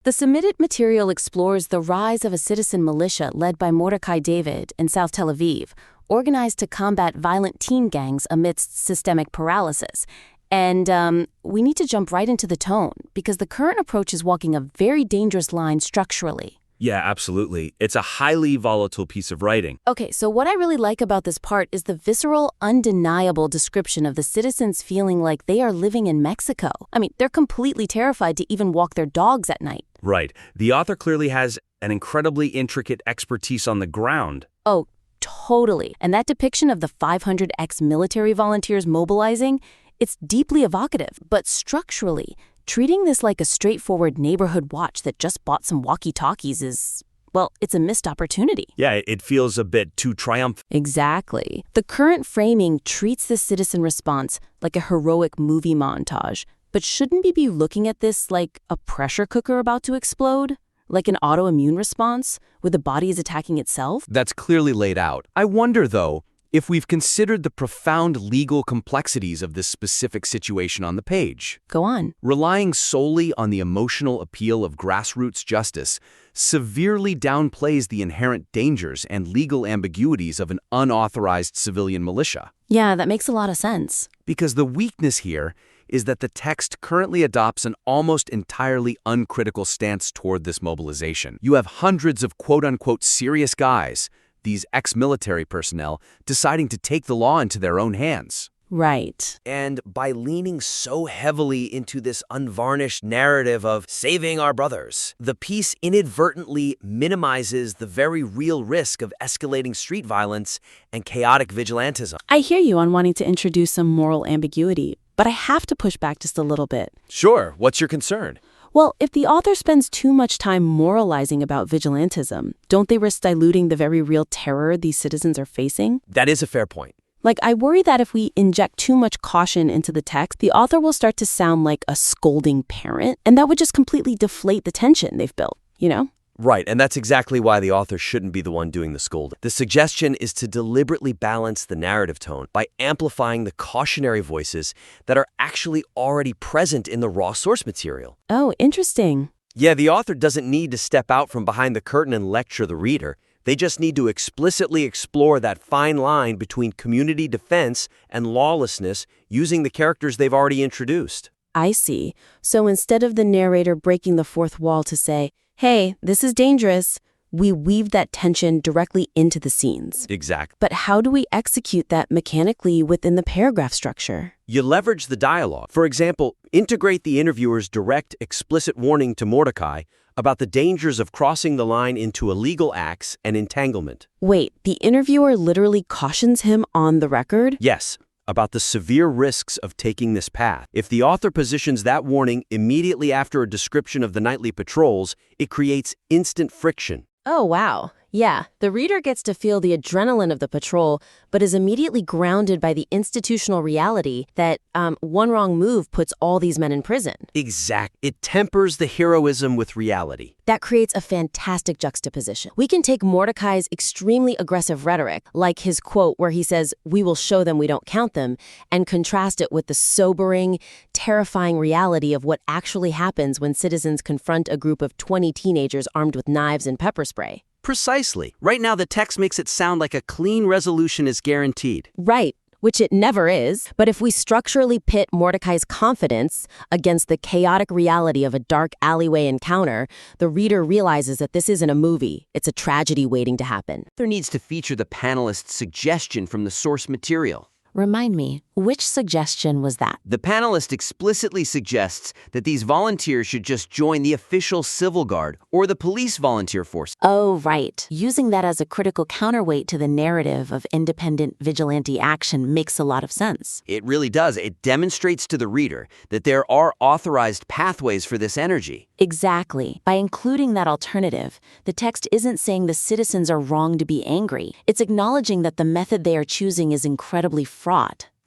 The submitted material explores the rise of a citizen militia led by Mordechai David in South Tel Aviv, organized to combat violent teen gangs amidst systemic paralysis. And we need to jump right into the tone, because the current approach is walking a very dangerous line structurally. Yeah, absolutely. It's a highly volatile piece of writing. Okay, so what I really like about this part is the visceral, undeniable description of the citizens feeling like they are living in Mexico. I mean, they're completely terrified to even walk their dogs at night. Right. The author clearly has an incredibly intricate expertise on the ground. Oh, totally. And that depiction of the 500 ex-military volunteers mobilizing, it's deeply evocative, but structurally, treating this like a straightforward neighborhood watch that just bought some walkie-talkies is, well, it's a missed opportunity. Yeah, it feels a bit too triumphant. Exactly. The current framing treats this citizen response like a heroic movie montage. But shouldn't we be looking at this like a pressure cooker about to explode? Like an autoimmune response, where the body is attacking itself? That's clearly laid out. I wonder, though, if we've considered the profound legal complexities of this specific situation on the page. Go on. Relying solely on the emotional appeal of grassroots justice severely downplays the inherent dangers and legal ambiguities of an unauthorized civilian militia. Yeah, that makes a lot of sense. Because the weakness here is that the text currently adopts an almost entirely uncritical stance toward this mobilization. You have hundreds of quote-unquote serious guys, these ex-military personnel, deciding to take the law into their own hands. Right. And by leaning so heavily into this unvarnished narrative of saving our brothers, the piece inadvertently minimizes the very real risk of escalating street violence and chaotic vigilantism. I hear you on wanting to introduce some moral ambiguity, but I have to push back just a little bit. Sure, what's your concern? Well, if the author spends too much time moralizing about vigilantism, don't they risk diluting the very real terror these citizens are facing? That is a fair point. Like, I worry that if we inject too much caution into the text, the author will start to sound like a scolding parent, and that would just completely deflate the tension they've built, you know? Right, and that's exactly why the author shouldn't be the one doing the scolding. The suggestion is to deliberately balance the narrative tone by amplifying the cautionary voices that are actually already present in the raw source material. Oh, interesting. Yeah, the author doesn't need to step out from behind the curtain and lecture the reader. They just need to explicitly explore that fine line between community defense and lawlessness using the characters they've already introduced. I see. So instead of the narrator breaking the fourth wall to say, hey, this is dangerous, we weave that tension directly into the scenes. Exactly. But how do we execute that mechanically within the paragraph structure? You leverage the dialogue. For example, integrate the interviewer's direct, explicit warning to Mordechai about the dangers of crossing the line into illegal acts and entanglement. Wait, the interviewer literally cautions him on the record? Yes, about the severe risks of taking this path. If the author positions that warning immediately after a description of the nightly patrols, it creates instant friction. Oh, wow. Yeah, the reader gets to feel the adrenaline of the patrol, but is immediately grounded by the institutional reality that one wrong move puts all these men in prison. Exact. It tempers the heroism with reality. That creates a fantastic juxtaposition. We can take Mordecai's extremely aggressive rhetoric, like his quote where he says, "We will show them we don't count them," and contrast it with the sobering, terrifying reality of what actually happens when citizens confront a group of 20 teenagers armed with knives and pepper spray. Precisely. Right now, the text makes it sound like a clean resolution is guaranteed. Right, which it never is. But if we structurally pit Mordecai's confidence against the chaotic reality of a dark alleyway encounter, the reader realizes that this isn't a movie. It's a tragedy waiting to happen. There needs to feature the panelist's suggestion from the source material. Remind me, which suggestion was that? The panelist explicitly suggests that these volunteers should just join the official civil guard or the police volunteer force. Oh, right. Using that as a critical counterweight to the narrative of independent vigilante action makes a lot of sense. It really does. It demonstrates to the reader that there are authorized pathways for this energy. Exactly. By including that alternative, the text isn't saying the citizens are wrong to be angry. It's acknowledging that the method they are choosing is incredibly fraught.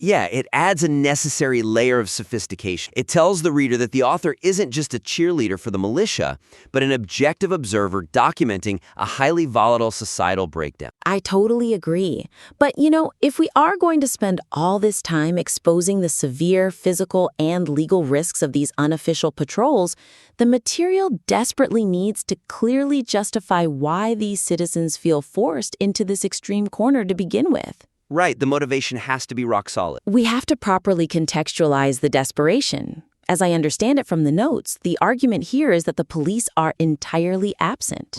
Yeah, it adds a necessary layer of sophistication. It tells the reader that the author isn't just a cheerleader for the militia, but an objective observer documenting a highly volatile societal breakdown. I totally agree. But, if we are going to spend all this time exposing the severe physical and legal risks of these unofficial patrols, the material desperately needs to clearly justify why these citizens feel forced into this extreme corner to begin with. Right, the motivation has to be rock solid. We have to properly contextualize the desperation. As I understand it from the notes, the argument here is that the police are entirely absent.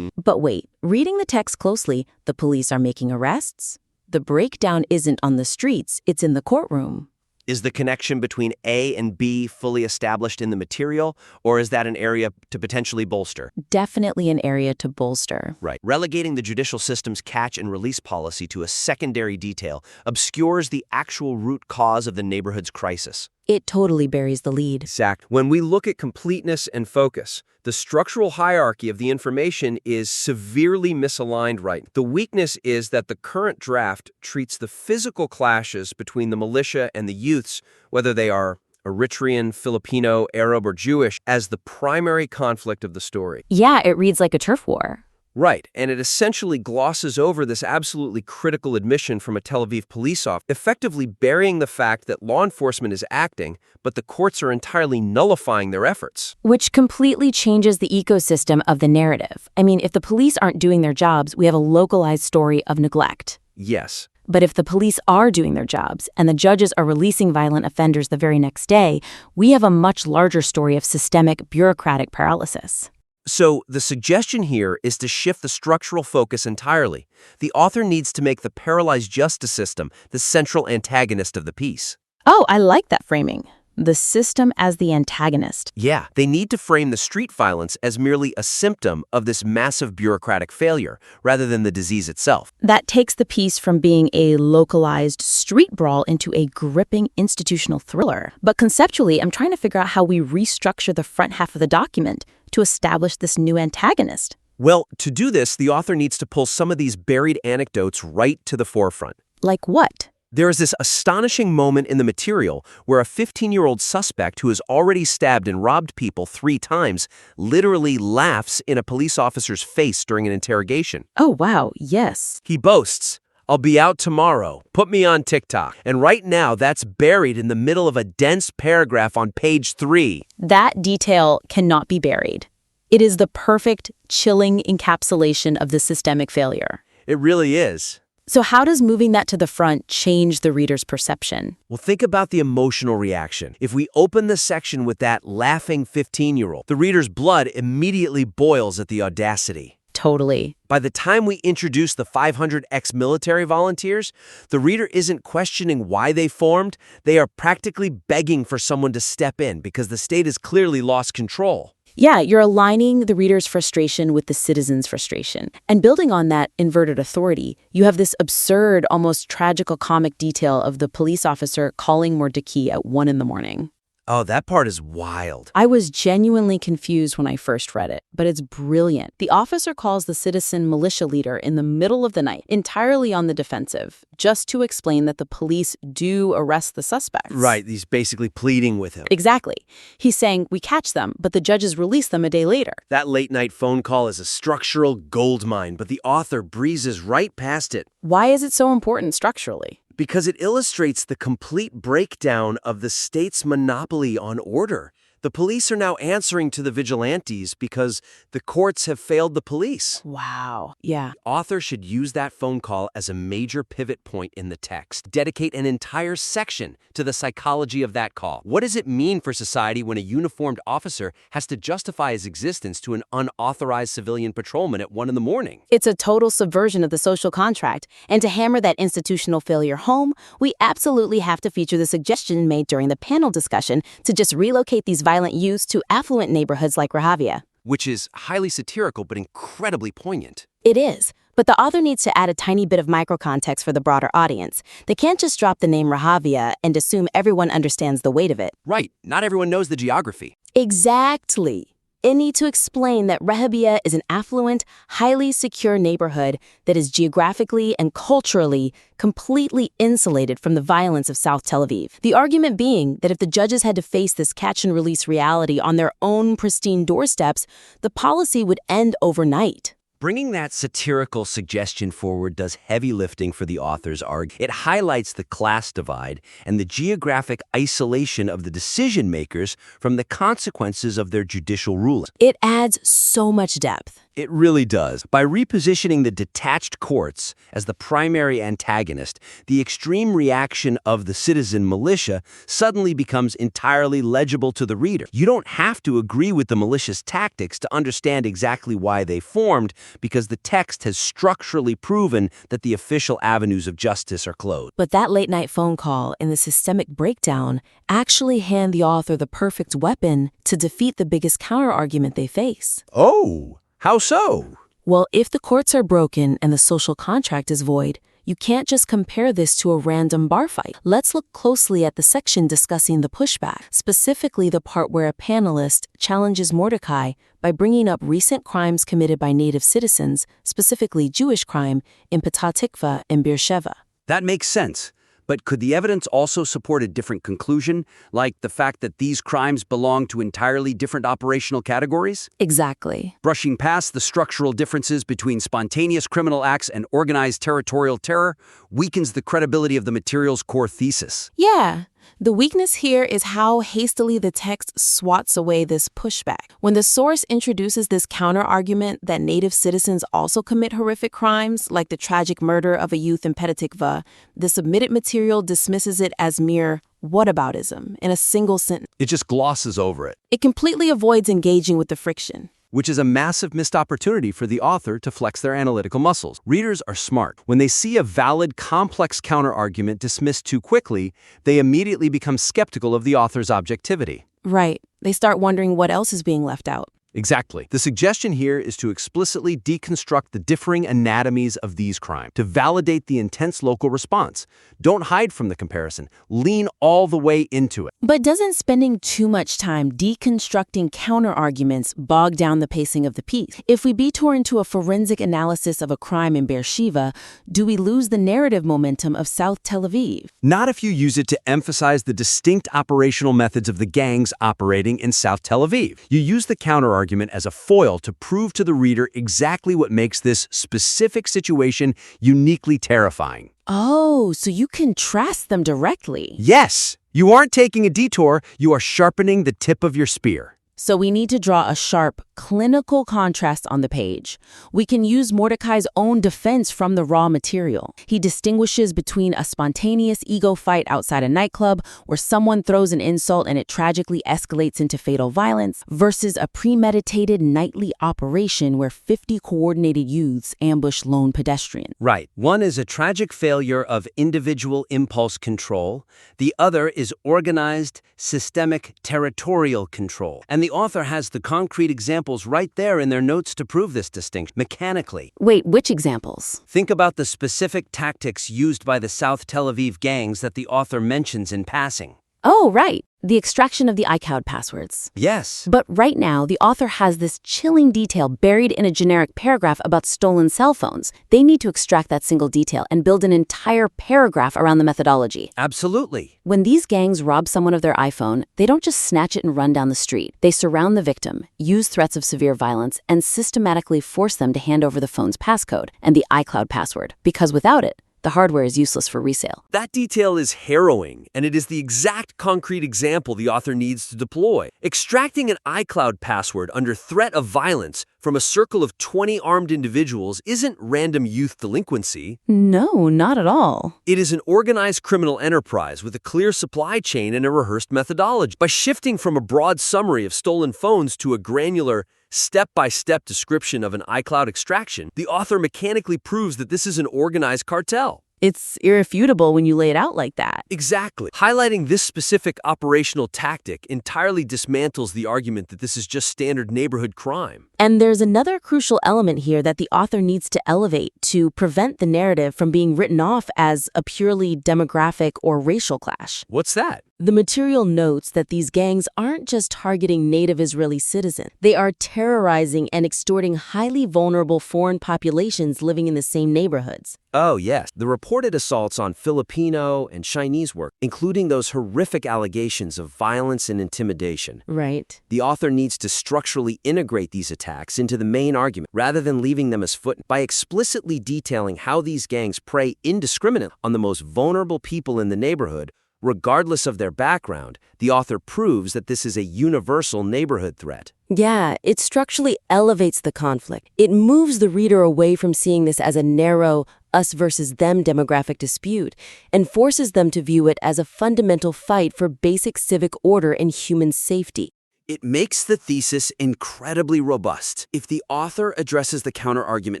But wait, reading the text closely, the police are making arrests? The breakdown isn't on the streets, it's in the courtroom. Is the connection between A and B fully established in the material, or is that an area to potentially bolster? Definitely an area to bolster. Right. Relegating the judicial system's catch and release policy to a secondary detail obscures the actual root cause of the neighborhood's crisis. It totally buries the lead. Exact. When we look at completeness and focus, the structural hierarchy of the information is severely misaligned right. The weakness is that the current draft treats the physical clashes between the militia and the youths, whether they are Eritrean, Filipino, Arab, or Jewish, as the primary conflict of the story. Yeah, it reads like a turf war. Right, and it essentially glosses over this absolutely critical admission from a Tel Aviv police officer, effectively burying the fact that law enforcement is acting, but the courts are entirely nullifying their efforts. Which completely changes the ecosystem of the narrative. I mean, if the police aren't doing their jobs, we have a localized story of neglect. Yes. But if the police are doing their jobs and the judges are releasing violent offenders the very next day, we have a much larger story of systemic bureaucratic paralysis. So the suggestion here is to shift the structural focus entirely. The author needs to make the paralyzed justice system the central antagonist of the piece. Oh, I like that framing. The system as the antagonist. Yeah, they need to frame the street violence as merely a symptom of this massive bureaucratic failure, rather than the disease itself. That takes the piece from being a localized street brawl into a gripping institutional thriller. But conceptually, I'm trying to figure out how we restructure the front half of the document to establish this new antagonist. Well, to do this, the author needs to pull some of these buried anecdotes right to the forefront. Like what? There is this astonishing moment in the material where a 15-year-old suspect who has already stabbed and robbed people 3 times literally laughs in a police officer's face during an interrogation. Oh, wow, yes. He boasts, "I'll be out tomorrow. Put me on TikTok." And right now, that's buried in the middle of a dense paragraph on page 3. That detail cannot be buried. It is the perfect, chilling encapsulation of the systemic failure. It really is. So how does moving that to the front change the reader's perception? Well, think about the emotional reaction. If we open the section with that laughing 15-year-old, the reader's blood immediately boils at the audacity. Totally. By the time we introduce the 500 ex-military volunteers, the reader isn't questioning why they formed. They are practically begging for someone to step in because the state has clearly lost control. Yeah, you're aligning the reader's frustration with the citizen's frustration. And building on that inverted authority, you have this absurd, almost tragicomic detail of the police officer calling Mordechai at 1 a.m. Oh, that part is wild. I was genuinely confused when I first read it, but it's brilliant. The officer calls the citizen militia leader in the middle of the night, entirely on the defensive, just to explain that the police do arrest the suspects. Right, he's basically pleading with him. Exactly. He's saying, we catch them, but the judges release them a day later. That late-night phone call is a structural goldmine, but the author breezes right past it. Why is it so important structurally? Because it illustrates the complete breakdown of the state's monopoly on order. The police are now answering to the vigilantes because the courts have failed the police. Wow. Yeah. The author should use that phone call as a major pivot point in the text. Dedicate an entire section to the psychology of that call. What does it mean for society when a uniformed officer has to justify his existence to an unauthorized civilian patrolman at 1 a.m? It's a total subversion of the social contract. And to hammer that institutional failure home, we absolutely have to feature the suggestion made during the panel discussion to just relocate these violent youths to affluent neighborhoods like Rahavia. Which is highly satirical but incredibly poignant. It is. But the author needs to add a tiny bit of microcontext for the broader audience. They can't just drop the name Rahavia and assume everyone understands the weight of it. Right. Not everyone knows the geography. Exactly. It needs to explain that Rehabia is an affluent, highly secure neighborhood that is geographically and culturally completely insulated from the violence of South Tel Aviv. The argument being that if the judges had to face this catch-and-release reality on their own pristine doorsteps, the policy would end overnight. Bringing that satirical suggestion forward does heavy lifting for the author's argument. It highlights the class divide and the geographic isolation of the decision-makers from the consequences of their judicial ruling. It adds so much depth. It really does. By repositioning the detached courts as the primary antagonist, the extreme reaction of the citizen militia suddenly becomes entirely legible to the reader. You don't have to agree with the militia's tactics to understand exactly why they formed, because the text has structurally proven that the official avenues of justice are closed. But that late-night phone call and the systemic breakdown actually hand the author the perfect weapon to defeat the biggest counter-argument they face. Oh! How so? Well, if the courts are broken and the social contract is void, you can't just compare this to a random bar fight. Let's look closely at the section discussing the pushback, specifically the part where a panelist challenges Mordechai by bringing up recent crimes committed by native citizens, specifically Jewish crime, in Petah Tikva and Beersheva. That makes sense. But could the evidence also support a different conclusion, like the fact that these crimes belong to entirely different operational categories? Exactly. Brushing past the structural differences between spontaneous criminal acts and organized territorial terror weakens the credibility of the material's core thesis. Yeah. The weakness here is how hastily the text swats away this pushback. When the source introduces this counter-argument that native citizens also commit horrific crimes, like the tragic murder of a youth in Petah Tikva, the submitted material dismisses it as mere whataboutism in a single sentence. It just glosses over it, It completely avoids engaging with the friction. which is a massive missed opportunity for the author to flex their analytical muscles. Readers are smart. When they see a valid, complex counterargument dismissed too quickly, they immediately become skeptical of the author's objectivity. Right. They start wondering what else is being left out. Exactly. The suggestion here is to explicitly deconstruct the differing anatomies of these crimes, to validate the intense local response. Don't hide from the comparison. Lean all the way into it. But doesn't spending too much time deconstructing counter-arguments bog down the pacing of the piece? If we detour into a forensic analysis of a crime in Beersheva, do we lose the narrative momentum of South Tel Aviv? Not if you use it to emphasize the distinct operational methods of the gangs operating in South Tel Aviv. You use the counterargument as a foil to prove to the reader exactly what makes this specific situation uniquely terrifying. Oh, so you contrast them directly. Yes, you aren't taking a detour, you are sharpening the tip of your spear. So we need to draw a sharp, clinical contrast on the page. We can use Mordechai's own defense from the raw material. He distinguishes between a spontaneous ego fight outside a nightclub where someone throws an insult and it tragically escalates into fatal violence versus a premeditated nightly operation where 50 coordinated youths ambush lone pedestrians. Right. One is a tragic failure of individual impulse control. The other is organized, systemic, territorial control. And the author has the concrete examples right there in their notes to prove this distinction mechanically. Wait, which examples? Think about the specific tactics used by the South Tel Aviv gangs that the author mentions in passing. Oh, right. The extraction of the iCloud passwords. Yes. But right now, the author has this chilling detail buried in a generic paragraph about stolen cell phones. They need to extract that single detail and build an entire paragraph around the methodology. Absolutely. When these gangs rob someone of their iPhone, they don't just snatch it and run down the street. They surround the victim, use threats of severe violence, and systematically force them to hand over the phone's passcode and the iCloud password. Because without it, the hardware is useless for resale. That detail is harrowing, and it is the exact concrete example the author needs to deploy. Extracting an iCloud password under threat of violence from a circle of 20 armed individuals isn't random youth delinquency. No, not at all. It is an organized criminal enterprise with a clear supply chain and a rehearsed methodology. By shifting from a broad summary of stolen phones to a granular, step-by-step description of an iCloud extraction, the author mechanically proves that this is an organized cartel. It's irrefutable when you lay it out like that. Exactly. Highlighting this specific operational tactic entirely dismantles the argument that this is just standard neighborhood crime. And there's another crucial element here that the author needs to elevate to prevent the narrative from being written off as a purely demographic or racial clash. What's that? The material notes that these gangs aren't just targeting native Israeli citizens. They are terrorizing and extorting highly vulnerable foreign populations living in the same neighborhoods. Oh, yes. The reported assaults on Filipino and Chinese workers, including those horrific allegations of violence and intimidation. Right. The author needs to structurally integrate these attacks into the main argument rather than leaving them as footnotes. By explicitly detailing how these gangs prey indiscriminately on the most vulnerable people in the neighborhood, regardless of their background, the author proves that this is a universal neighborhood threat. Yeah, it structurally elevates the conflict. It moves the reader away from seeing this as a narrow us versus them demographic dispute and forces them to view it as a fundamental fight for basic civic order and human safety. It makes the thesis incredibly robust. If the author addresses the counterargument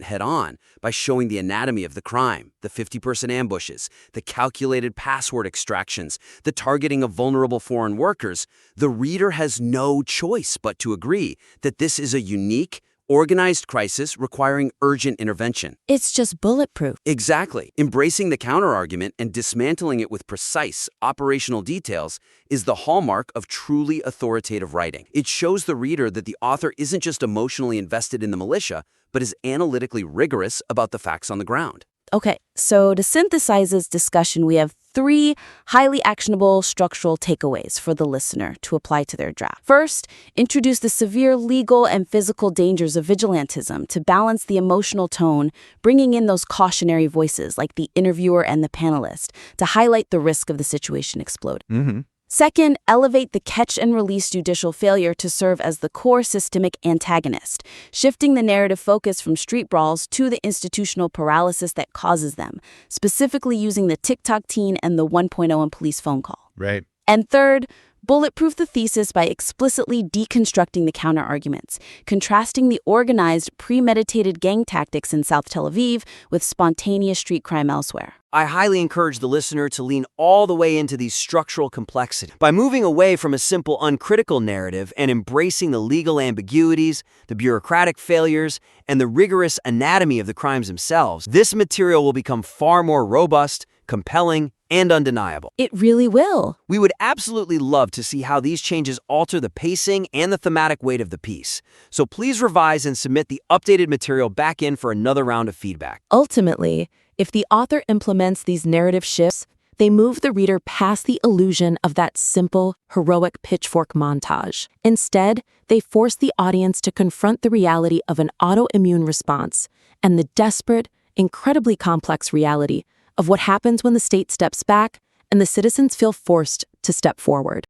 head-on by showing the anatomy of the crime, the 50-person ambushes, the calculated password extractions, the targeting of vulnerable foreign workers, the reader has no choice but to agree that this is a unique, organized crisis requiring urgent intervention. It's just bulletproof. Exactly. Embracing the counterargument and dismantling it with precise, operational details is the hallmark of truly authoritative writing. It shows the reader that the author isn't just emotionally invested in the militia, but is analytically rigorous about the facts on the ground. Okay, so to synthesize this discussion, we have 3 highly actionable structural takeaways for the listener to apply to their draft. First, introduce the severe legal and physical dangers of vigilantism to balance the emotional tone, bringing in those cautionary voices like the interviewer and the panelist to highlight the risk of the situation exploding. Second, elevate the catch-and-release judicial failure to serve as the core systemic antagonist, shifting the narrative focus from street brawls to the institutional paralysis that causes them, specifically using the TikTok teen and the 1.0 and police phone call. Right. And third, bulletproof the thesis by explicitly deconstructing the counterarguments, contrasting the organized, premeditated gang tactics in South Tel Aviv with spontaneous street crime elsewhere. I highly encourage the listener to lean all the way into these structural complexities. By moving away from a simple, uncritical narrative and embracing the legal ambiguities, the bureaucratic failures, and the rigorous anatomy of the crimes themselves, this material will become far more robust, compelling, and undeniable. It really will. We would absolutely love to see how these changes alter the pacing and the thematic weight of the piece. So please revise and submit the updated material back in for another round of feedback. Ultimately, if the author implements these narrative shifts, they move the reader past the illusion of that simple, heroic pitchfork montage. Instead, they force the audience to confront the reality of an autoimmune response and the desperate, incredibly complex reality of what happens when the state steps back and the citizens feel forced to step forward.